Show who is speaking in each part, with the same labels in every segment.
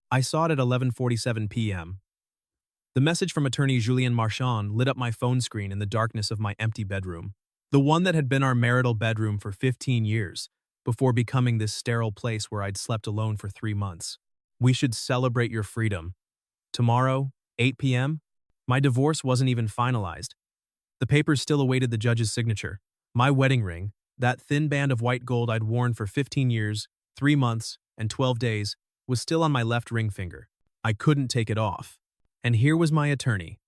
Speaker 1: I saw it at 11:47 p.m. The message from attorney Julien Marchand lit up my phone screen in the darkness of my empty bedroom. The one that had been our marital bedroom for 15 years, before becoming this sterile place where I'd slept alone for 3 months. We should celebrate your freedom. Tomorrow, 8 p.m.? My divorce wasn't even finalized. The papers still awaited the judge's signature. My wedding ring, that thin band of white gold I'd worn for 15 years, 3 months, and 12 days, was still on my left ring finger. I couldn't take it off. And here was my attorney,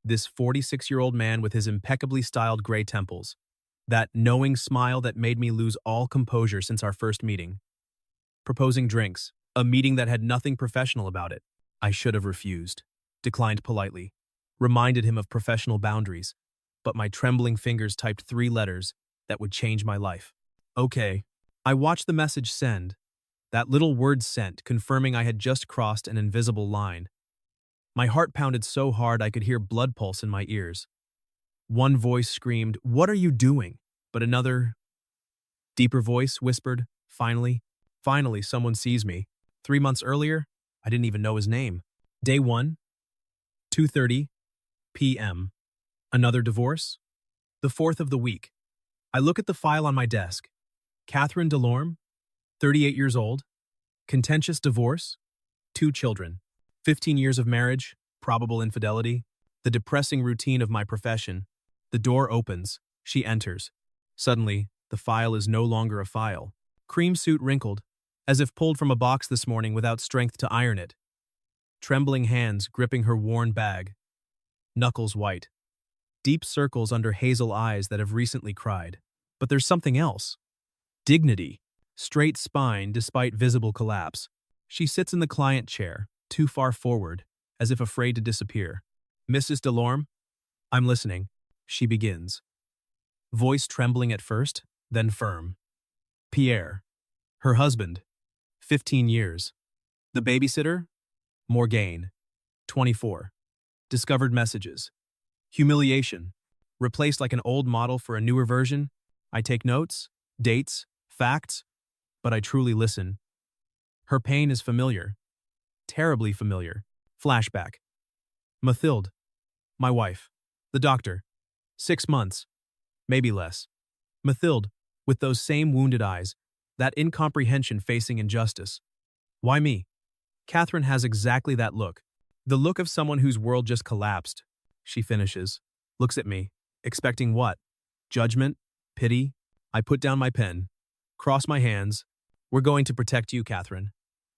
Speaker 1: this 46-year-old man with his impeccably styled gray temples, that knowing smile that made me lose all composure since our first meeting. Proposing drinks, a meeting that had nothing professional about it. I should have refused, declined politely, reminded him of professional boundaries, but my trembling fingers typed 3 letters that would change my life. Okay. I watched the message send, that little word sent confirming I had just crossed an invisible line. My heart pounded so hard I could hear blood pulse in my ears. One voice screamed, "What are you doing?" But another, deeper voice whispered, Finally someone sees me. 3 months earlier, I didn't even know his name. Day 1, 2:30 p.m. Another divorce? The 4th of the week. I look at the file on my desk. Catherine Delorme, 38 years old, contentious divorce, 2 children, 15 years of marriage, probable infidelity, the depressing routine of my profession. The door opens. She enters. Suddenly, the file is no longer a file. Cream suit wrinkled, as if pulled from a box this morning without strength to iron it. Trembling hands gripping her worn bag. Knuckles white. Deep circles under hazel eyes that have recently cried. But there's something else. Dignity. Straight spine despite visible collapse. She sits in the client chair, too far forward, as if afraid to disappear. Mrs. Delorme? I'm listening. She begins. Voice trembling at first, then firm. Pierre. Her husband. 15 years. The babysitter? Morgane. 24. Discovered messages. Humiliation. Replaced like an old model for a newer version. I take notes, dates, facts, but I truly listen. Her pain is familiar. Terribly familiar. Flashback. Mathilde. My wife. The doctor. 6 months. Maybe less. Mathilde, with those same wounded eyes, that incomprehension facing injustice. Why me? Catherine has exactly that look. The look of someone whose world just collapsed. She finishes. Looks at me. Expecting what? Judgment? Pity? I put down my pen. Cross my hands. We're going to protect you, Catherine.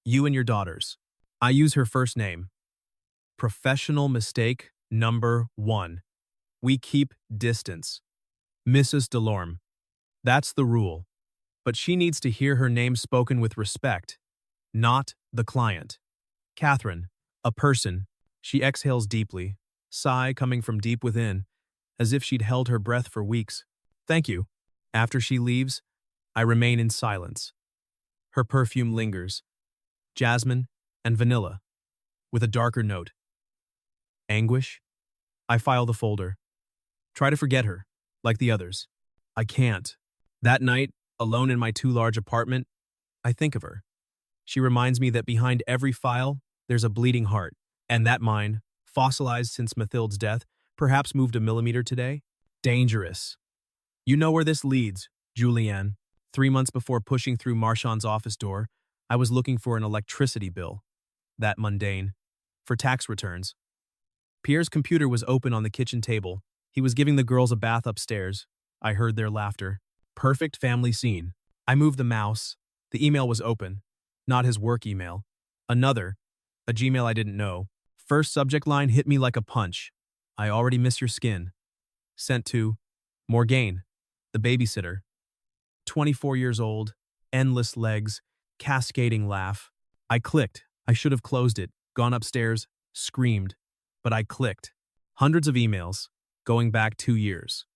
Speaker 1: You and your daughters. I use her first name. Professional mistake number 1. We keep distance. Mrs. Delorme. That's the rule. But she needs to hear her name spoken with respect, not the client. Catherine, a person. She exhales deeply, sigh coming from deep within, as if she'd held her breath for weeks. Thank you. After she leaves, I remain in silence. Her perfume lingers. Jasmine and vanilla, with a darker note. Anguish? I file the folder. Try to forget her, like the others. I can't. That night, alone in my too large apartment, I think of her. She reminds me that behind every file, there's a bleeding heart, and that mine, fossilized since Mathilde's death, perhaps moved a millimeter today? Dangerous. You know where this leads, Julianne. 3 months before pushing through Marchand's office door, I was looking for an electricity bill. That mundane. For tax returns. Pierre's computer was open on the kitchen table. He was giving the girls a bath upstairs. I heard their laughter. Perfect family scene. I moved the mouse. The email was open. Not his work email. Another. A Gmail I didn't know. First subject line hit me like a punch. I already miss your skin. Sent to Morgane, the babysitter. 24 years old, endless legs, cascading laugh. I clicked. I should have closed it, gone upstairs, screamed. But I clicked. Hundreds of emails, going back 2 years.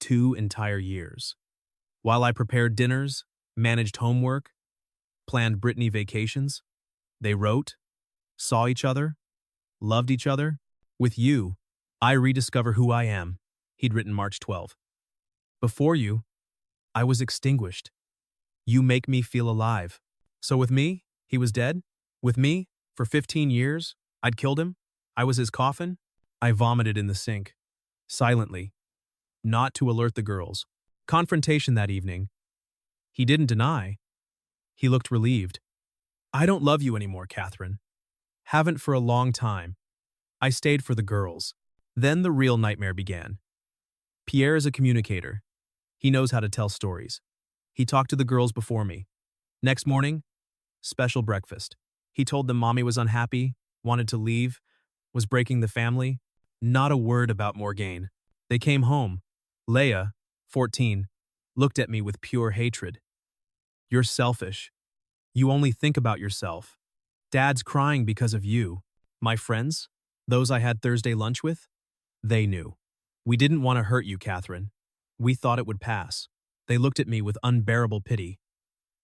Speaker 1: 2 entire years. While I prepared dinners, managed homework, planned Brittany vacations, they wrote, saw each other, loved each other. With you, I rediscover who I am, he'd written March 12. Before you, I was extinguished. You make me feel alive. So with me, he was dead? With me, For 15 years, I'd killed him. I was his coffin. I vomited in the sink. Silently, not to alert the girls. Confrontation that evening. He didn't deny. He looked relieved. I don't love you anymore, Catherine. Haven't for a long time. I stayed for the girls. Then the real nightmare began. Pierre is a communicator. He knows how to tell stories. He talked to the girls before me. Next morning, special breakfast. He told them mommy was unhappy, wanted to leave, was breaking the family. Not a word about Morgane. They came home. Leia, 14, looked at me with pure hatred. You're selfish. You only think about yourself. Dad's crying because of you. My friends, those I had Thursday lunch with, they knew. We didn't want to hurt you, Catherine. We thought it would pass. They looked at me with unbearable pity.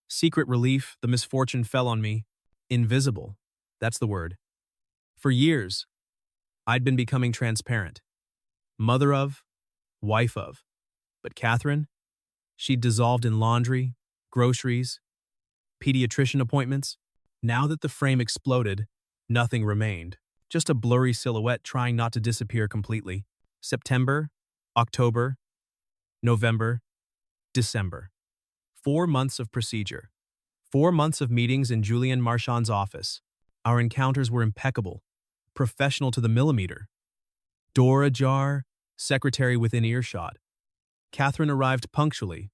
Speaker 1: Secret relief, the misfortune fell on me. Invisible. That's the word. For years, I'd been becoming transparent. Mother of, wife of. But Catherine, she'd dissolved in laundry, groceries, pediatrician appointments. Now that the frame exploded, nothing remained. Just a blurry silhouette trying not to disappear completely. September, October, November, December. 4 months of procedure. 4 months of meetings in Julien Marchand's office. Our encounters were impeccable, professional to the millimeter. Door ajar, secretary within earshot. Catherine arrived punctually,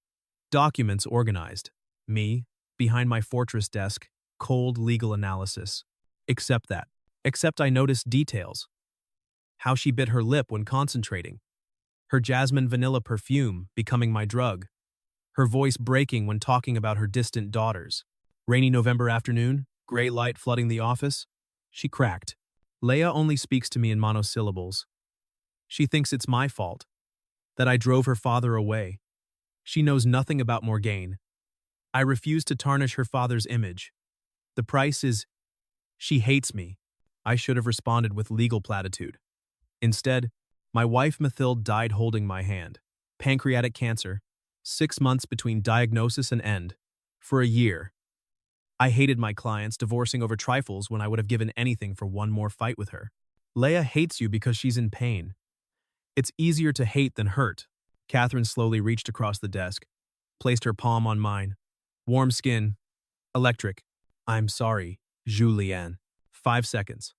Speaker 1: documents organized. Me, behind my fortress desk, cold legal analysis. Except I noticed details. How she bit her lip when concentrating. Her jasmine vanilla perfume becoming my drug. Her voice breaking when talking about her distant daughters. Rainy November afternoon, gray light flooding the office. She cracked. Leia only speaks to me in monosyllables. She thinks it's my fault, that I drove her father away. She knows nothing about Morgane. I refuse to tarnish her father's image. The price is, she hates me. I should have responded with legal platitude. Instead, my wife Mathilde died holding my hand. Pancreatic cancer, 6 months between diagnosis and end. For a year. I hated my clients divorcing over trifles when I would have given anything for one more fight with her. Leia hates you because she's in pain. It's easier to hate than hurt. Catherine slowly reached across the desk, placed her palm on mine. Warm skin. Electric. I'm sorry, Julienne. 5 seconds.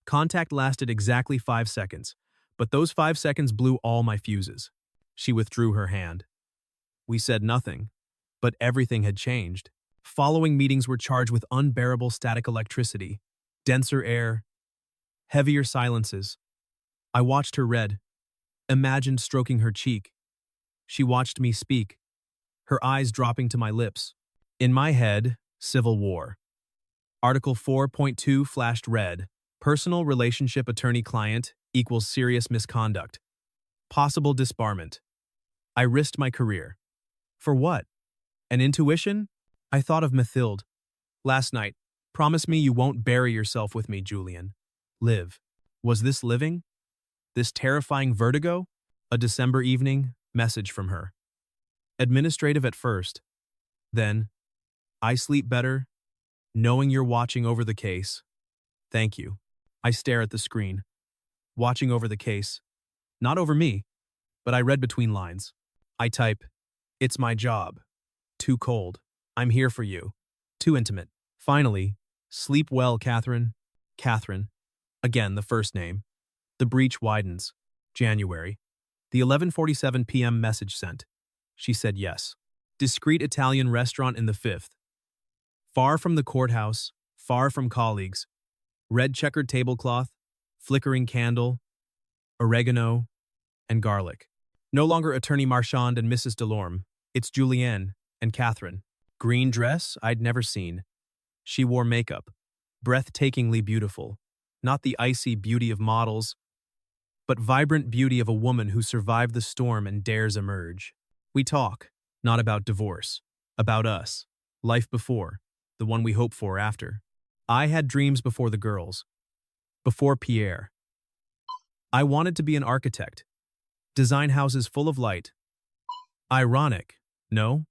Speaker 1: Contact lasted exactly 5 seconds, but those 5 seconds blew all my fuses. She withdrew her hand. We said nothing, but everything had changed. Following meetings were charged with unbearable static electricity, denser air, heavier silences. I watched her read, imagined stroking her cheek. She watched me speak, her eyes dropping to my lips. In my head, civil war. Article 4.2 flashed red. Personal relationship attorney-client equals serious misconduct. Possible disbarment. I risked my career. For what? An intuition? I thought of Mathilde. Last night, promise me you won't bury yourself with me, Julian. Live. Was this living? This terrifying vertigo? A December evening, message from her. Administrative at first. Then, I sleep better, knowing you're watching over the case. Thank you. I stare at the screen. Watching over the case. Not over me, but I read between lines. I type, it's my job. Too cold. I'm here for you. Too intimate. Finally, sleep well, Catherine. Catherine. Again, the first name. The breach widens. January. The 11:47 p.m. message sent. She said yes. Discreet Italian restaurant in the 5th. Far from the courthouse, far from colleagues. Red checkered tablecloth, flickering candle, oregano, and garlic. No longer Attorney Marchand and Mrs. Delorme. It's Julienne and Catherine. Green dress I'd never seen. She wore makeup, breathtakingly beautiful. Not the icy beauty of models, but vibrant beauty of a woman who survived the storm and dares emerge. We talk, not about divorce, about us, life before, the one we hope for after. I had dreams before the girls, before Pierre. I wanted to be an architect, design houses full of light. Ironic, no?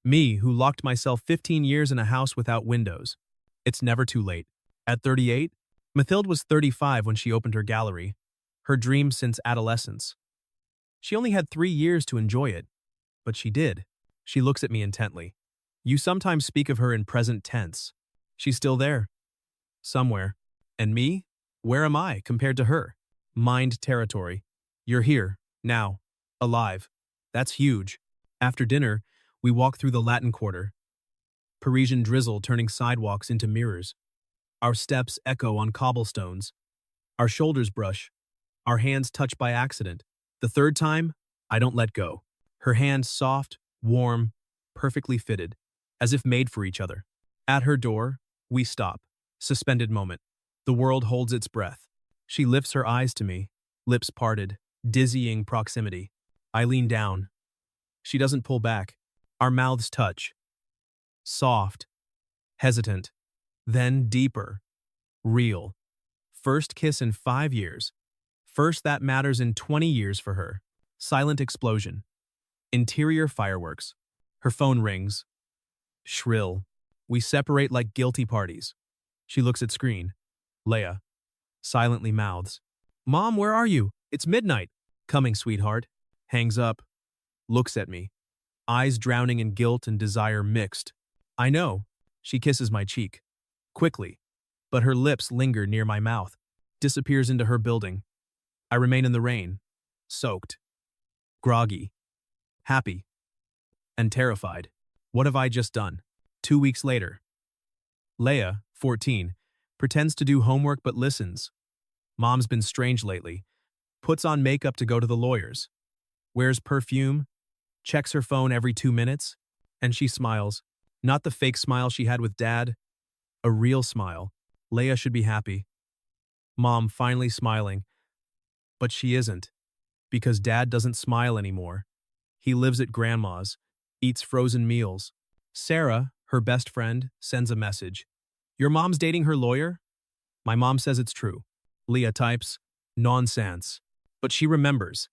Speaker 1: Me, who locked myself 15 years in a house without windows. It's never too late. At 38, Mathilde was 35 when she opened her gallery, her dream since adolescence. She only had 3 years to enjoy it, but she did. She looks at me intently. You sometimes speak of her in present tense. She's still there. Somewhere. And me? Where am I compared to her? Mind territory. You're here, now, alive. That's huge. After dinner, we walk through the Latin Quarter. Parisian drizzle turning sidewalks into mirrors. Our steps echo on cobblestones. Our shoulders brush. Our hands touch by accident. The third time, I don't let go. Her hand soft, warm, perfectly fitted, as if made for each other. At her door, we stop. Suspended moment. The world holds its breath. She lifts her eyes to me, lips parted, dizzying proximity. I lean down. She doesn't pull back. Our mouths touch. Soft, hesitant, then deeper, real. First kiss in 5 years. First that matters in 20 years for her. Silent explosion. Interior fireworks. Her phone rings. Shrill. We separate like guilty parties. She looks at screen. Leia. Silently mouths. Mom, where are you? It's midnight. Coming, sweetheart. Hangs up. Looks at me. Eyes drowning in guilt and desire mixed. I know. She kisses my cheek. Quickly. But her lips linger near my mouth. Disappears into her building. I remain in the rain. Soaked. Groggy. Happy. And terrified. What have I just done? 2 weeks later. Leia, 14, pretends to do homework but listens. Mom's been strange lately. Puts on makeup to go to the lawyers. Wears perfume. Checks her phone every 2 minutes. And she smiles. Not the fake smile she had with Dad. A real smile. Leia should be happy. Mom finally smiling. But she isn't. Because Dad doesn't smile anymore. He lives at Grandma's. Eats frozen meals. Sarah, her best friend, sends a message. Your mom's dating her lawyer? My mom says it's true. Leah types, nonsense. But she remembers.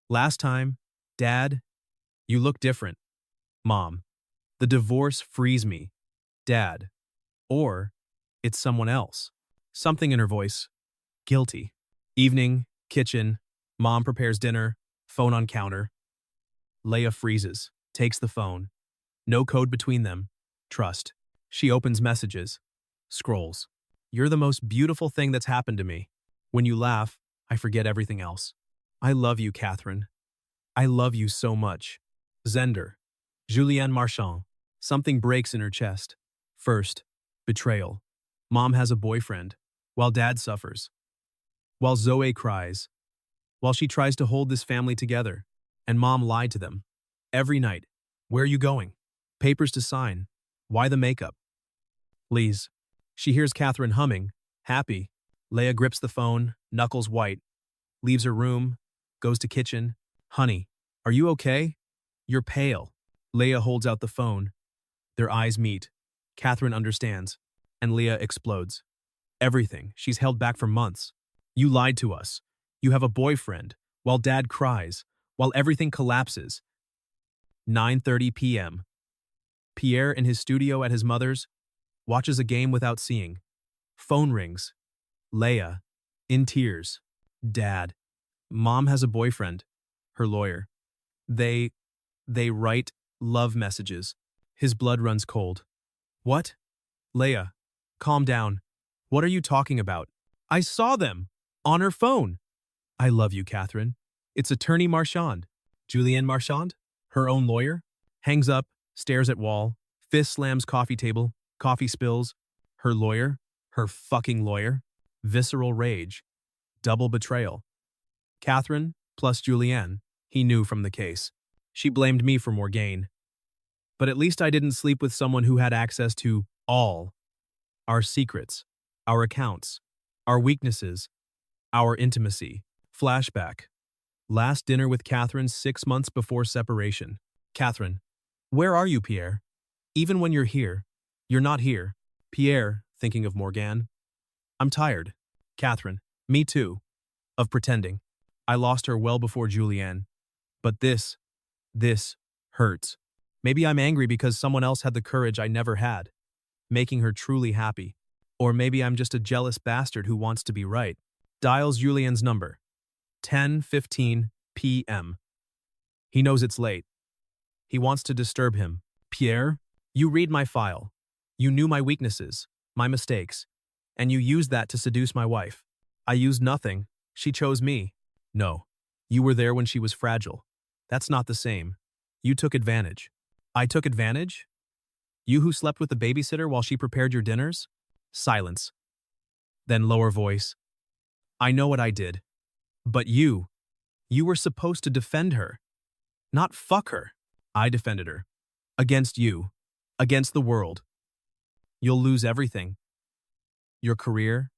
Speaker 1: Last time, Dad, you look different. Mom, the divorce frees me. Dad, or it's someone else. Something in her voice. Guilty. Evening, kitchen, mom prepares dinner, phone on counter. Leia freezes, takes the phone. No code between them. Trust. She opens messages. Scrolls. You're the most beautiful thing that's happened to me. When you laugh, I forget everything else. I love you, Catherine. I love you so much. Zender. Julienne Marchand. Something breaks in her chest. First, betrayal. Mom has a boyfriend, while Dad suffers. While Zoe cries. While she tries to hold this family together. And Mom lied to them. Every night. Where are you going? Papers to sign. Why the makeup? Please. She hears Catherine humming. Happy. Leia grips the phone, knuckles white. Leaves her room. Goes to kitchen. Honey, are you okay? You're pale. Leia holds out the phone. Their eyes meet. Catherine understands. And Leia explodes. Everything she's held back for months. You lied to us. You have a boyfriend. While Dad cries. While everything collapses. 9:30 p.m. Pierre in his studio at his mother's. Watches a game without seeing. Phone rings. Leia. In tears. Dad. Mom has a boyfriend. Her lawyer. They write love messages. His blood runs cold. What? Leia. Calm down. What are you talking about? I saw them. On her phone. I love you, Catherine. It's attorney Marchand. Julienne Marchand? Her own lawyer? Hangs up, stares at wall, fist slams coffee table, coffee spills. Her lawyer? Her fucking lawyer? Visceral rage. Double betrayal. Catherine, plus Julienne, he knew from the case. She blamed me for more gain. But at least I didn't sleep with someone who had access to all. Our secrets, our accounts, our weaknesses, our intimacy. Flashback. Last dinner with Catherine 6 months before separation. Catherine. Where are you, Pierre? Even when you're here, you're not here. Pierre, thinking of Morgane. I'm tired. Catherine. Me too. Of pretending. I lost her well before Julienne. But this hurts. Maybe I'm angry because someone else had the courage I never had. Making her truly happy. Or maybe I'm just a jealous bastard who wants to be right. Dials Julian's number. 10:15 p.m. He knows it's late. He wants to disturb him. Pierre, you read my file. You knew my weaknesses, my mistakes, and you used that to seduce my wife. I used nothing. She chose me. No. You were there when she was fragile. That's not the same. You took advantage. I took advantage? You who slept with the babysitter while she prepared your dinners? Silence. Then lower voice. I know what I did. But you were supposed to defend her. Not fuck her. I defended her. Against you. Against the world. You'll lose everything. Your career.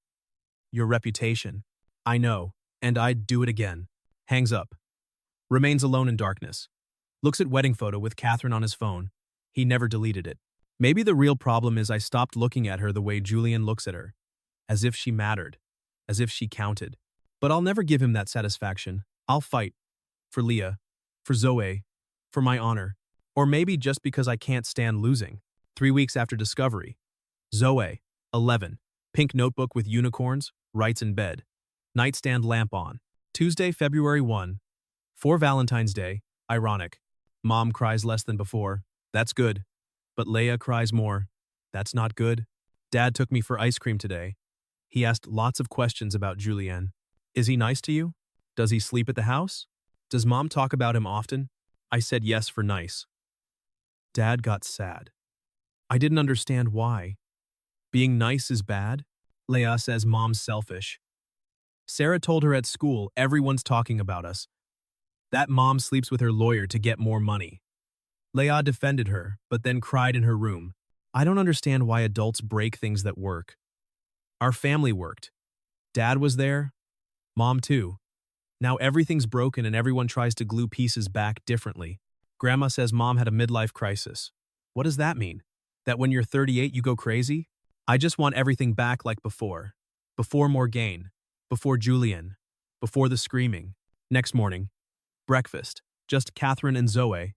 Speaker 1: Your reputation. I know, and I'd do it again. Hangs up. Remains alone in darkness. Looks at wedding photo with Catherine on his phone. He never deleted it. Maybe the real problem is I stopped looking at her the way Julian looks at her. As if she mattered. As if she counted. But I'll never give him that satisfaction. I'll fight. For Leah. For Zoe. For my honor. Or maybe just because I can't stand losing. 3 weeks after discovery. Zoe. 11. Pink notebook with unicorns. Writes in bed. Nightstand lamp on. Tuesday, February 1. For Valentine's Day. Ironic. Mom cries less than before. That's good. But Leia cries more. That's not good. Dad took me for ice cream today. He asked lots of questions about Julien. Is he nice to you? Does he sleep at the house? Does Mom talk about him often? I said yes for nice. Dad got sad. I didn't understand why. Being nice is bad? Leia says Mom's selfish. Sarah told her at school everyone's talking about us. That Mom sleeps with her lawyer to get more money. Leia defended her, but then cried in her room. I don't understand why adults break things that work. Our family worked. Dad was there. Mom too. Now everything's broken and everyone tries to glue pieces back differently. Grandma says Mom had a midlife crisis. What does that mean? That when you're 38 you go crazy? I just want everything back like before. Before Morgane. Before Julien. Before the screaming. Next morning. Breakfast. Just Catherine and Zoe.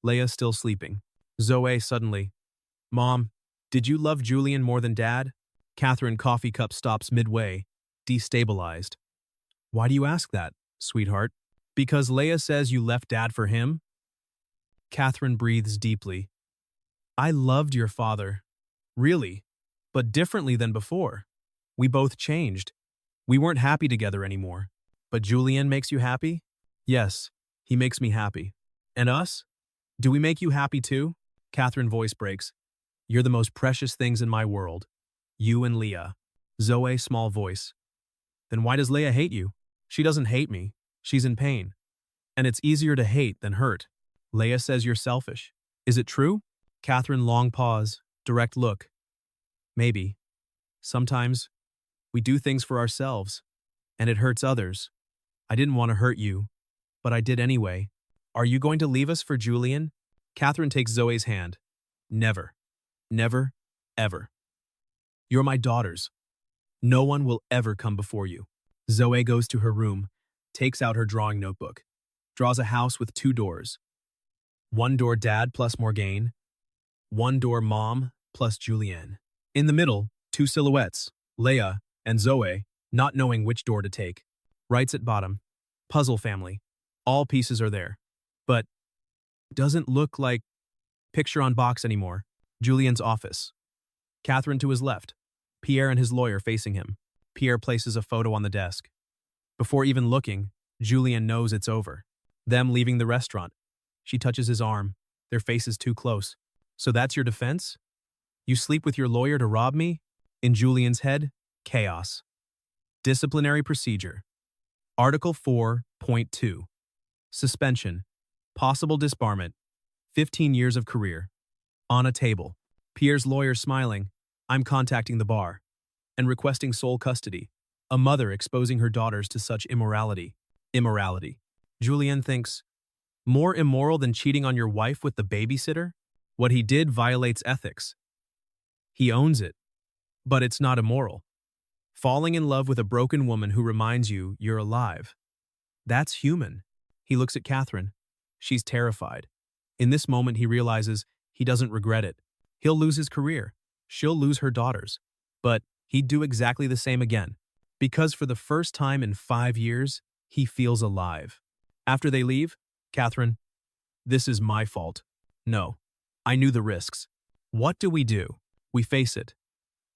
Speaker 1: Leia still sleeping. Zoe suddenly. Mom, did you love Julien more than Dad? Catherine coffee cup stops midway. Destabilized. Why do you ask that, sweetheart? Because Leia says you left Dad for him? Catherine breathes deeply. I loved your father. Really. But differently than before. We both changed. We weren't happy together anymore. But Julien makes you happy? Yes, he makes me happy. And us? Do we make you happy too? Catherine voice breaks. You're the most precious things in my world. You and Leah. Zoe small voice. Then why does Leia hate you? She doesn't hate me. She's in pain. And it's easier to hate than hurt. Leia says you're selfish. Is it true? Catherine long pause, direct look. Maybe. Sometimes we do things for ourselves, and it hurts others. I didn't want to hurt you, but I did anyway. Are you going to leave us for Julien? Catherine takes Zoe's hand. Never. Never. Ever. You're my daughters. No one will ever come before you. Zoe goes to her room, takes out her drawing notebook, draws a house with 2 doors. 1 door Dad plus Morgane, 1 door Mom plus Julien. In the middle, 2 silhouettes, Leia and Zoe, not knowing which door to take. Writes at bottom, puzzle family. All pieces are there. But doesn't look like picture on box anymore. Julien's office. Catherine to his left. Pierre and his lawyer facing him. Pierre places a photo on the desk. Before even looking, Julien knows it's over. Them leaving the restaurant. She touches his arm. Their faces too close. So that's your defense? You sleep with your lawyer to rob me? In Julien's head, chaos. Disciplinary procedure. Article 4.2. Suspension. Possible disbarment. 15 years of career. On a table. Pierre's lawyer smiling. I'm contacting the bar. And requesting sole custody. A mother exposing her daughters to such immorality. Immorality. Julien thinks, more immoral than cheating on your wife with the babysitter? What he did violates ethics. He owns it. But it's not immoral. Falling in love with a broken woman who reminds you you're alive. That's human. He looks at Catherine. She's terrified. In this moment he realizes he doesn't regret it. He'll lose his career. She'll lose her daughters. But he'd do exactly the same again. Because for the first time in 5 years, he feels alive. After they leave, Catherine, this is my fault. No, I knew the risks. What do? We face it.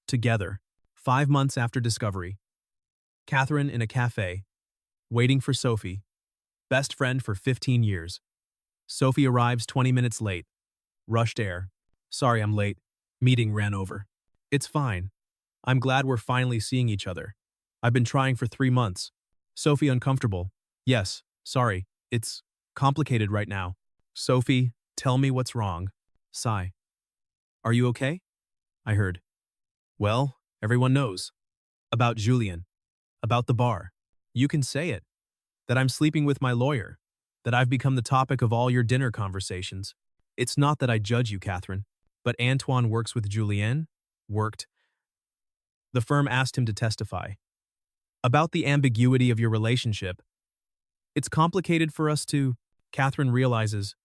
Speaker 1: Together, 5 months after discovery. Catherine in a cafe, waiting for Sophie, best friend for 15 years. Sophie arrives 20 minutes late. Rushed air. Sorry I'm late. Meeting ran over. It's fine. I'm glad we're finally seeing each other. I've been trying for 3 months. Sophie uncomfortable. Yes, sorry. It's complicated right now. Sophie, tell me what's wrong. Sigh. Are you okay? I heard. Well, everyone knows. About Julian. About the bar. You can say it. That I'm sleeping with my lawyer. That I've become the topic of all your dinner conversations. It's not that I judge you, Catherine, but Antoine works with Julienne. Worked. The firm asked him to testify. About the ambiguity of your relationship. It's complicated for us to, Catherine realizes.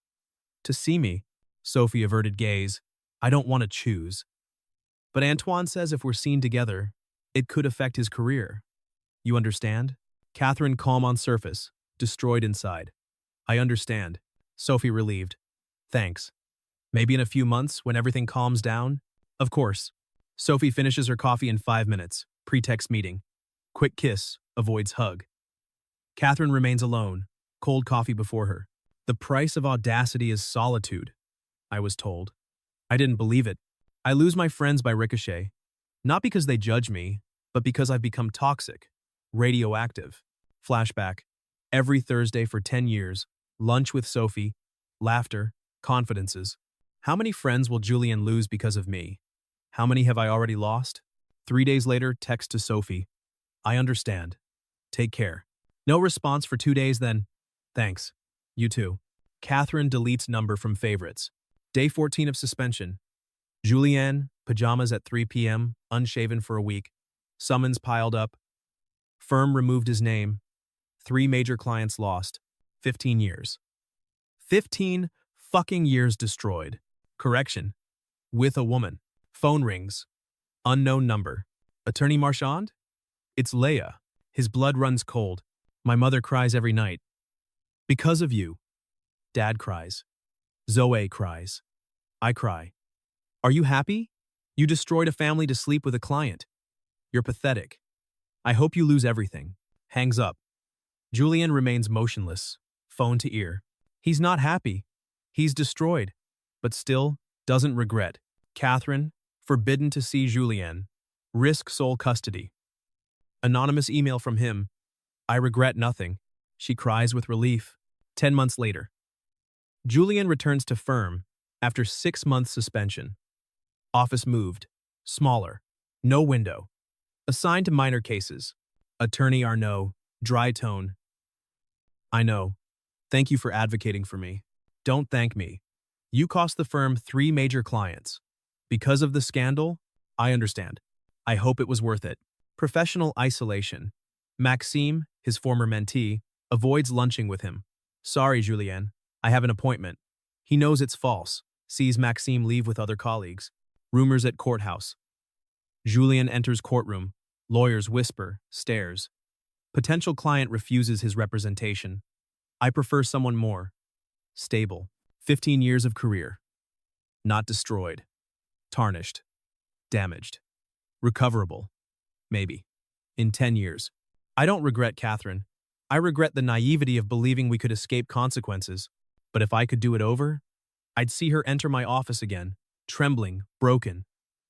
Speaker 1: To see me. Sophie averted gaze. I don't want to choose. But Antoine says if we're seen together, it could affect his career. You understand? Catherine calm on surface, destroyed inside. I understand. Sophie relieved. Thanks. Maybe in a few months when everything calms down? Of course. Sophie finishes her coffee in 5 minutes. Pretext meeting. Quick kiss, avoids hug. Catherine remains alone, cold coffee before her. The price of audacity is solitude, I was told. I didn't believe it. I lose my friends by ricochet. Not because they judge me, but because I've become toxic. Radioactive. Flashback. Every Thursday for 10 years. Lunch with Sophie. Laughter. Confidences. How many friends will Julian lose because of me? How many have I already lost? 3 days later, text to Sophie. I understand. Take care. No response for 2 days then. Thanks. You too. Catherine deletes number from favorites. Day 14 of suspension. Julianne, pajamas at 3 p.m., unshaven for a week. Summons piled up. Firm removed his name. 3 major clients lost. 15 years. 15 fucking years destroyed. Correction. With a woman. Phone rings. Unknown number. Attorney Marchand? It's Leia. His blood runs cold. My mother cries every night. Because of you. Dad cries. Zoe cries. I cry. Are you happy? You destroyed a family to sleep with a client. You're pathetic. I hope you lose everything. Hangs up. Julian remains motionless, phone to ear. He's not happy. He's destroyed, but still doesn't regret. Catherine, forbidden to see Julianne. Risk sole custody. Anonymous email from him. I regret nothing. She cries with relief. 10 months later. Julian returns to firm after 6 months suspension. Office moved. Smaller. No window. Assigned to minor cases. Attorney Arnaud. Dry tone. I know. Thank you for advocating for me. Don't thank me. You cost the firm 3 major clients. Because of the scandal? I understand. I hope it was worth it. Professional isolation. Maxime, his former mentee, avoids lunching with him. Sorry, Julianne. I have an appointment. He knows it's false. Sees Maxime leave with other colleagues. Rumors at courthouse. Julian enters courtroom. Lawyers whisper, stares. Potential client refuses his representation. I prefer someone more. Stable. 15 years of career. Not destroyed. Tarnished. Damaged. Recoverable. Maybe. In 10 years. I don't regret Catherine. I regret the naivety of believing we could escape consequences. But if I could do it over, I'd see her enter my office again, trembling, broken.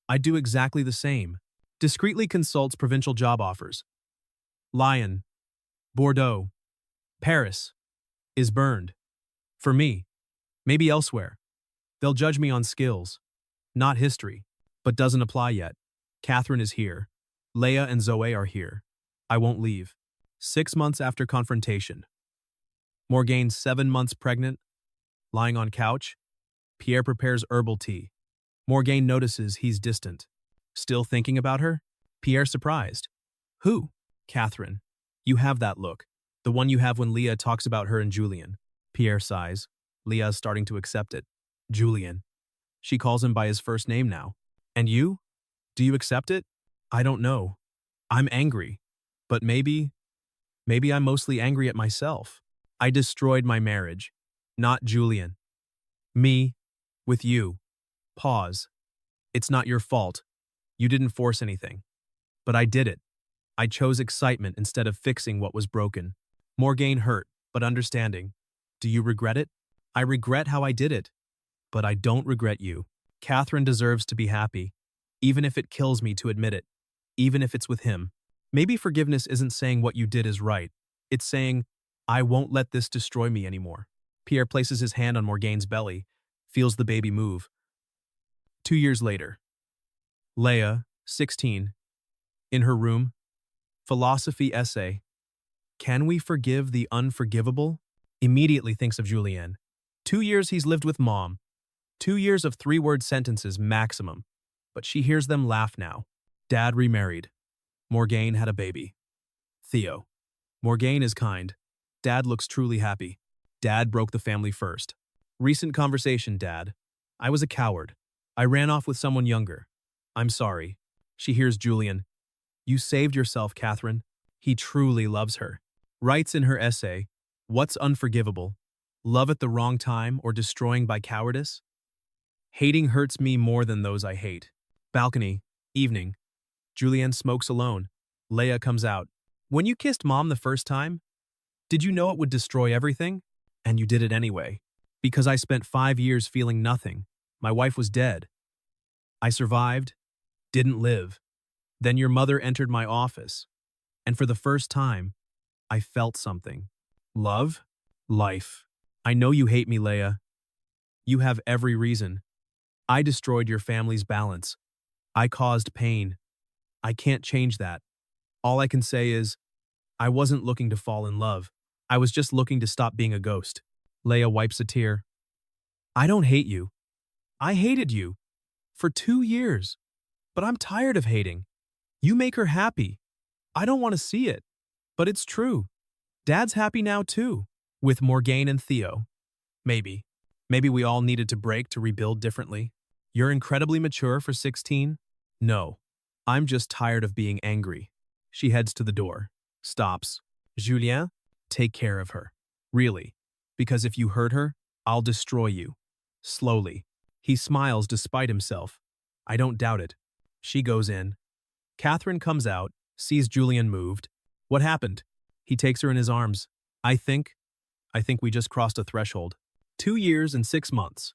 Speaker 1: I'd do exactly the same. Discreetly consults provincial job offers. Lyon. Bordeaux. Paris. Is burned. For me. Maybe elsewhere. They'll judge me on skills. Not history. But doesn't apply yet. Catherine is here. Leia and Zoe are here. I won't leave. 6 months after confrontation. Morgane 7 months pregnant. Lying on couch. Pierre prepares herbal tea. Morgane notices he's distant. Still thinking about her? Pierre surprised. Who? Catherine. You have that look. The one you have when Leah talks about her and Julian. Pierre sighs. Leah's starting to accept it. Julian. She calls him by his first name now. And you? Do you accept it? I don't know. I'm angry. But maybe I'm mostly angry at myself. I destroyed my marriage. Not Julian. Me. With you. Pause. It's not your fault. You didn't force anything. But I did it. I chose excitement instead of fixing what was broken. Morgane hurt, but understanding. Do you regret it? I regret how I did it. But I don't regret you. Catherine deserves to be happy, even if it kills me to admit it, even if it's with him. Maybe forgiveness isn't saying what you did is right. It's saying, I won't let this destroy me anymore. Pierre places his hand on Morgane's belly, feels the baby move. 2 years later. Leah, 16, in her room. Philosophy essay. Can we forgive the unforgivable? Immediately thinks of Julien. 2 years he's lived with mom. 2 years of 3-word sentences maximum. But she hears them laugh now. Dad remarried. Morgane had a baby. Theo. Morgane is kind. Dad looks truly happy. Dad broke the family first. Recent conversation, Dad. I was a coward. I ran off with someone younger. I'm sorry. She hears Julien. You saved yourself, Catherine. He truly loves her. Writes in her essay, what's unforgivable? Love at the wrong time or destroying by cowardice? Hating hurts me more than those I hate. Balcony, evening. Julien smokes alone. Leah comes out. When you kissed mom the first time, did you know it would destroy everything? And you did it anyway. Because I spent 5 years feeling nothing. My wife was dead. I survived, didn't live. Then your mother entered my office. And for the first time, I felt something. Love? Life. I know you hate me, Leah. You have every reason. I destroyed your family's balance. I caused pain. I can't change that. All I can say is, I wasn't looking to fall in love. I was just looking to stop being a ghost. Leah wipes a tear. I don't hate you. I hated you. For 2 years. But I'm tired of hating. You make her happy. I don't want to see it. But it's true. Dad's happy now too. With Morgane and Theo. Maybe. Maybe we all needed to break to rebuild differently. You're incredibly mature for 16? No. I'm just tired of being angry. She heads to the door. Stops. Julien, take care of her. Really. Because if you hurt her, I'll destroy you. Slowly. He smiles despite himself. I don't doubt it. She goes in. Catherine comes out, sees Julien moved. What happened? He takes her in his arms. I think we just crossed a threshold. 2 years and 6 months.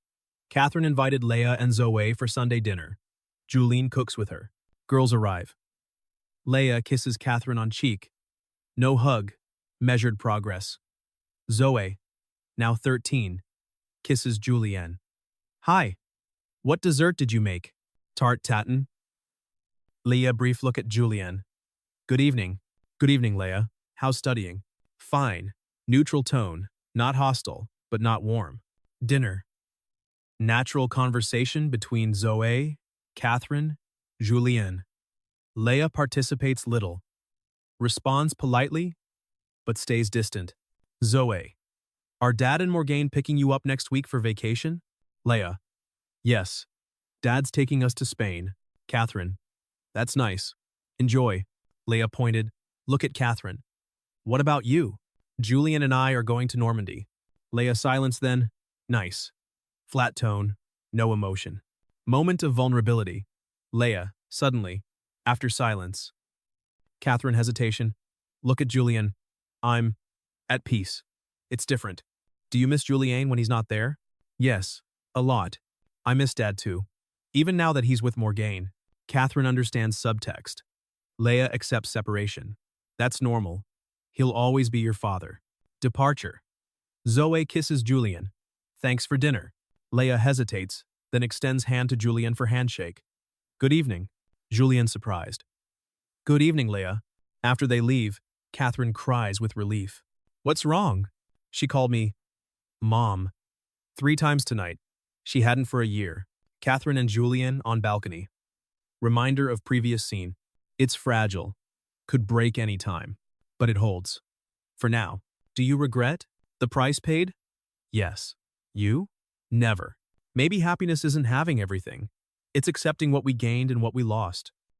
Speaker 1: Catherine invited Leah and Zoe for Sunday dinner. Julien cooks with her. Girls arrive. Leah kisses Catherine on cheek. No hug. Measured progress. Zoe, now 13, kisses Julien. Hi. What dessert did you make? Tart tatin. Leah brief look at Julien. Good evening. Good evening, Leah. How's studying? Fine. Neutral tone. Not hostile, but not warm. Dinner. Natural conversation between Zoe, Catherine, Julien. Leah participates little. Responds politely, but stays distant. Zoe. Are Dad and Morgane picking you up next week for vacation? Leah. Yes. Dad's taking us to Spain. Catherine. That's nice. Enjoy. Leah pointed. Look at Catherine. What about you? Julien and I are going to Normandy. Leah silence then. Nice. Flat tone. No emotion. Moment of vulnerability. Leah, suddenly, after silence. Catherine hesitation. Look at Julien. I'm at peace. It's different. Do you miss Julien when he's not there? Yes, a lot. I miss Dad too. Even now that he's with Morgane. Catherine understands subtext. Leah accepts separation. That's normal. He'll always be your father. Departure. Zoe kisses Julien. Thanks for dinner. Leah hesitates, then extends hand to Julien for handshake. Good evening. Julien surprised. Good evening, Leah. After they leave, Catherine cries with relief. What's wrong? She called me Mom 3 times tonight. She hadn't for a year. Catherine and Julien on balcony. Reminder of previous scene. It's fragile. Could break any time. But it holds. For now. Do you regret the price paid? Yes. You? Never. Maybe happiness isn't having everything. It's accepting what we gained and what we lost.